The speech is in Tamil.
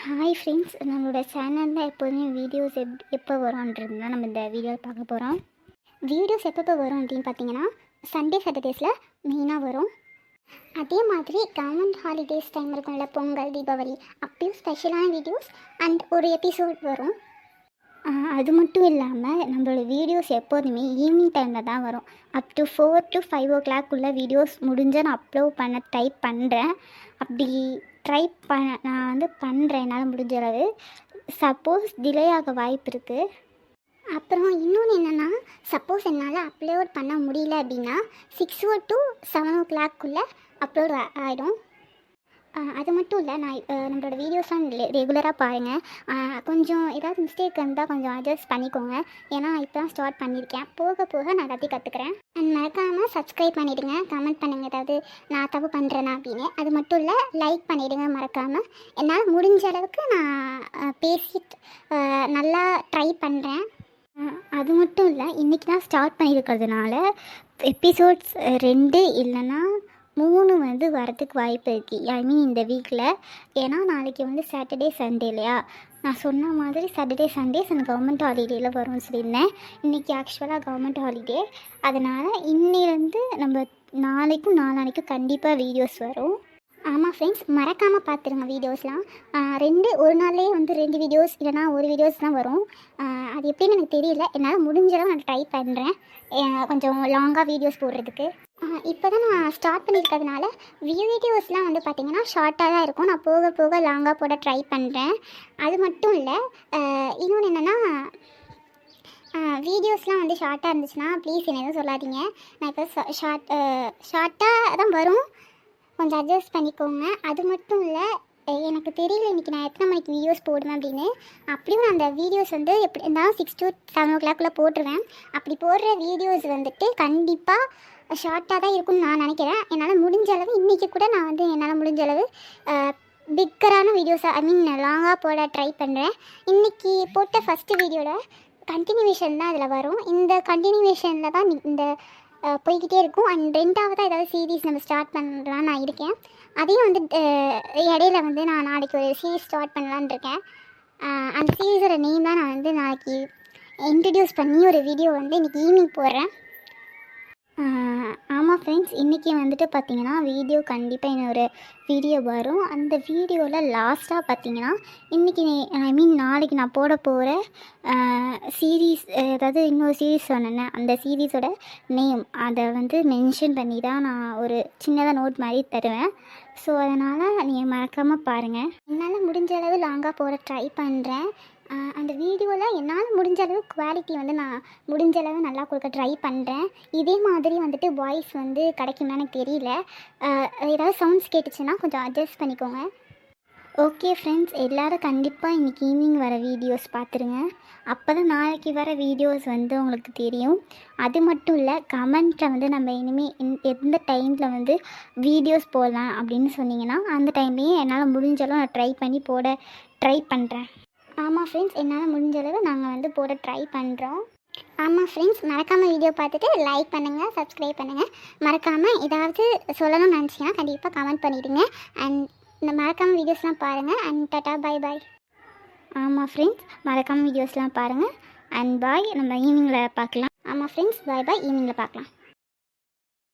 ஹாய் ஃப்ரெண்ட்ஸ், நம்மளோட சேனலில் எப்போதுமே வீடியோஸ் எப்போ வரும்ன்றது தான் நம்ம இந்த வீடியோவில் பார்க்க போகிறோம். வீடியோஸ் எப்போ வரும் அப்படின்னு பார்த்தீங்கன்னா சண்டே சாட்டர்டேஸில் மெயினாக வரும். அதே மாதிரி கவர்மெண்ட் ஹாலிடேஸ் டைம் இருக்கும்ல, பொங்கல், தீபாவளி, அப்பயும் ஸ்பெஷலான வீடியோஸ் அண்ட் ஒரு எபிசோட் வரும். அது மட்டும் இல்லாமல் நம்மளோட வீடியோஸ் எப்போதுமே ஈவினிங் டைமில் தான் வரும். Up to 4 to 5 o'clock videos முடிஞ்சால் நான் அப்லோட் பண்ண ட்ரை பண்ணுறேன். அப்படி நான் வந்து பண்ணுறேன் என்னால் முடிஞ்ச அளவு. சப்போஸ் டிலே ஆக வாய்ப்பு இருக்குது. அப்புறம் இன்னொன்று என்னென்னா, சப்போஸ் என்னால் அப்லோட் பண்ண முடியல அப்படின்னா 6 to 7 o'clock அப்லோட் ஆகிடும். அது மட்டும் இல்லை, நான் நம்மளோட வீடியோஸ்லாம் ரெகுலராக பாருங்கள். கொஞ்சம் ஏதாவது மிஸ்டேக் இருந்தால் கொஞ்சம் அட்ஜஸ்ட் பண்ணிக்கோங்க. ஏன்னா இப்போ தான் ஸ்டார்ட் பண்ணியிருக்கேன். போக போக நான் எல்லாத்தையும் கற்றுக்குறேன். அண்ட் மறக்காமல் சப்ஸ்கிரைப் பண்ணிவிடுங்க, கமெண்ட் பண்ணுங்கள் ஏதாவது நான் தப்பு பண்ணுறேன்னா அப்படின்னு. அது மட்டும் இல்லை, லைக் பண்ணிவிடுங்க மறக்காமல். என்னால் முடிஞ்ச அளவுக்கு நான் பேசிட்டு நல்லா ட்ரை பண்ணுறேன். அது மட்டும் இல்லை, இன்றைக்கி தான் ஸ்டார்ட் பண்ணியிருக்கிறதுனால எபிசோட்ஸ் 2 இல்லைன்னா 3 வரதுக்கு வாய்ப்பு இருக்குது. ஐ மீன் இந்த வீக்கில். ஏன்னா நாளைக்கு சாட்டர்டே சண்டே இல்லையா. நான் சொன்ன மாதிரி சாட்டர்டே சண்டேஸ் எனக்கு கவர்மெண்ட் ஹாலிடேயில் வரும்னு சொல்லியிருந்தேன். இன்றைக்கி ஆக்சுவலாக கவர்மெண்ட் ஹாலிடே. அதனால் இன்னிலேருந்து நம்ம நாளைக்கும் நாளானைக்கும் கண்டிப்பாக வீடியோஸ் வரும். ஆமாம் ஃப்ரெண்ட்ஸ், மறக்காமல் பார்த்துருங்க வீடியோஸ்லாம். ஒரு நாள்லேயே 2 வீடியோஸ் இல்லைனா ஒரு வீடியோஸ் தான் வரும். அது எப்படின்னு எனக்கு தெரியல. என்னால் முடிஞ்சளவு நான் ட்ரை பண்ணுறேன் கொஞ்சம் லாங்காக வீடியோஸ் போடுறதுக்கு. இப்போ தான் நான் ஸ்டார்ட் பண்ணியிருக்கிறதுனால வீடியோஸ்லாம் பார்த்திங்கன்னா ஷார்ட்டாக தான் இருக்கும். நான் போக போக லாங்காக போட ட்ரை பண்ணுறேன். அது மட்டும் இல்லை, இன்னொன்று என்னென்னா, வீடியோஸ்லாம் ஷார்ட்டாக இருந்துச்சுன்னா ப்ளீஸ் என்ன எதுவும் சொல்லாதீங்க. நான் இப்போ ஷார்ட்டாக தான் வரும், கொஞ்சம் அட்ஜஸ்ட் பண்ணிக்கோங்க. அது மட்டும் இல்லை, எனக்கு தெரியல இன்றைக்கி நான் எத்தனை மணிக்கு வீடியோஸ் போடுவேன் அப்படின்னு. அப்படியும் நான் அந்த வீடியோஸ் எப்படி இருந்தாலும் 6 to 7 o'clock போட்டுருவேன். அப்படி போடுற வீடியோஸ் கண்டிப்பாக ஷார்ட்டாக தான் இருக்கும்னு நான் நினைக்கிறேன். என்னால் முடிஞ்ச அளவு இன்றைக்கி கூட நான் என்னால் முடிஞ்ச அளவு பிக்கரான வீடியோஸை ஐ மீன் லாங்காக போட ட்ரை பண்ணுறேன். இன்றைக்கி போட்ட ஃபஸ்ட்டு வீடியோவில் கண்டினியூவேஷன் தான் அதில் வரும். இந்த கண்டினியூவேஷனில் தான் இந்த போய்கிட்டே இருக்கும். அண்ட் 2ஆவதாக ஏதாவது சீரீஸ் நம்ம ஸ்டார்ட் பண்ணலான்னு நான் இருக்கேன். அதையும் இடையில நான் நாளைக்கு ஒரு சீரீஸ் ஸ்டார்ட் பண்ணலான்னு இருக்கேன். அந்த சீரீஸோட நேம் தான் நான் நாளைக்கு இன்ட்ரடியூஸ் பண்ணி ஒரு வீடியோ இன்றைக்கி ஈவினிங் போடுறேன். ஆமாம் ஃப்ரெண்ட்ஸ், இன்றைக்கி பார்த்திங்கன்னா வீடியோ கண்டிப்பாக இன்னொரு வீடியோ வரும். அந்த வீடியோவில் லாஸ்ட்டாக பார்த்திங்கன்னா இன்றைக்கி ஐ மீன் நாளைக்கு நான் போட போகிற சீரீஸ், அதாவது இன்னொரு சீரீஸ் சொன்னேன், அந்த சீரீஸோட நேம் அதை மென்ஷன் பண்ணி தான் நான் ஒரு சின்னதாக நோட் மாதிரி தருவேன். ஸோ அதனால் நீங்கள் மறக்காமல் பாருங்கள். என்னால் முடிஞ்ச அளவு லாங்காக போட ட்ரை பண்ணுறேன். அந்த வீடியோவில் என்னால் முடிஞ்ச அளவு குவாலிட்டி நான் முடிஞ்ச அளவு நல்லா கொடுக்க ட்ரை பண்ணுறேன். இதே மாதிரி வாய்ஸ் கிடைக்கும்னு எனக்கு தெரியல. ஏதாவது சவுண்ட்ஸ் கேட்டுச்சுன்னா கொஞ்சம் அட்ஜஸ்ட் பண்ணிக்கோங்க. ஓகே ஃப்ரெண்ட்ஸ், எல்லோரும் கண்டிப்பாக இன்றைக்கி ஈவினிங் வர வீடியோஸ் பார்த்துருங்க. அப்போ தான் நாளைக்கு வர வீடியோஸ் உங்களுக்கு தெரியும். அது மட்டும் இல்லை, கமெண்ட்டில் நம்ம இனிமேல் எந்த டைமில் வீடியோஸ் போடலாம் அப்படின்னு சொன்னிங்கன்னா அந்த டைம்லேயே என்னால் முடிஞ்சளவு நான் ட்ரை பண்ணி போட ட்ரை பண்ணுறேன். ஆமாம் ஃப்ரெண்ட்ஸ், என்னால் முடிஞ்ச அளவு நாங்கள் போட ட்ரை பண்ணுறோம். ஆமாம் ஃப்ரெண்ட்ஸ், மறக்காமல் வீடியோ பார்த்துட்டு லைக் பண்ணுங்கள், சப்ஸ்கிரைப் பண்ணுங்கள். மறக்காமல் ஏதாவது சொல்லணும்னு நினச்சிங்கன்னா கண்டிப்பாக கமெண்ட் பண்ணிவிடுங்க. அண்ட் இந்த மறக்காமல் வீடியோஸ்லாம் பாருங்கள். அண்ட் டாட்டா, பாய் பாய். ஆமாம் ஃப்ரெண்ட்ஸ், மறக்காமல் வீடியோஸ்லாம் பாருங்கள். அண்ட் பாய், நம்ம ஈவினிங்கில் பார்க்கலாம். ஆமாம் ஃப்ரெண்ட்ஸ், பாய் பாய், ஈவினிங்கில் பார்க்கலாம்.